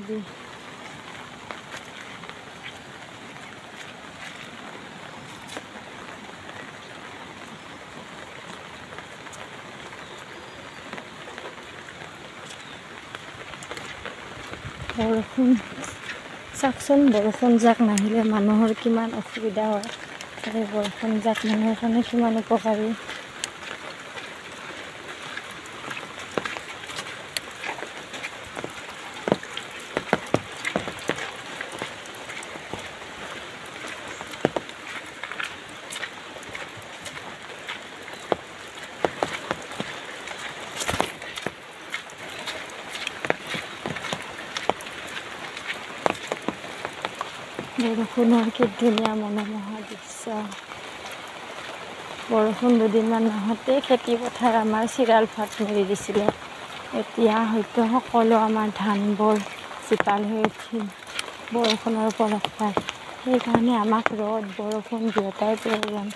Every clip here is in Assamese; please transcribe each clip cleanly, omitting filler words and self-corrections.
নদী। বৰষুণ চাওকচোন, বৰষুণ যাক নাহিলে মানুহৰ কিমান অসুবিধা হয়, আৰু বৰষুণ যাক মানুহৰ কাৰণে কিমান উপকাৰী। বৰষুণৰ কি ধুনীয়া মনোমোহা দৃশ্য। বৰষুণ দুদিনমান নহওঁতে খেতি পথাৰ আমাৰ চিৰাল ফাট মেলি দিছিলে। এতিয়া হয়তো সকলো আমাৰ ধানবোৰ জীপাল হৈ উঠিল বৰষুণৰ বৰফ পাই। সেইকাৰণে আমাক ৰ'দ বৰষুণ দুয়োটাই প্ৰয়োজন।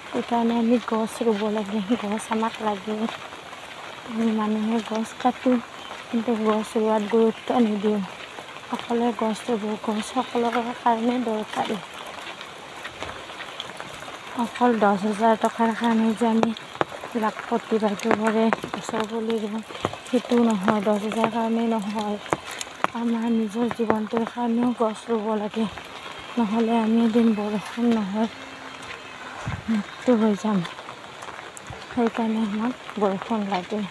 সেইকাৰণে আমি গছ ৰুব লাগে, গছ আমাক লাগে। আমি মানুহে গছ কাটো, কিন্তু গছ ৰোৱাত গুৰুত্ব নিদিওঁ। সকলোৱে গছ ৰুব, গছ সকলোৰে কাৰণে দৰকাৰী। অকল 10,000 টকাৰ কাৰণে যে আমি লাখপতি বাইদেউবোৰে গছৰ পুলি ৰুওঁ, সেইটো নহয়। 10,000 কাৰণেই নহয়, আমাৰ নিজৰ জীৱনটোৰ কাৰণেও গছ ৰুব লাগে। নহ'লে আমি এদিন বৰষুণ নহয় মৃত্যু হৈ যাম। সেইকাৰণে আমাক বৰষুণ লাগে।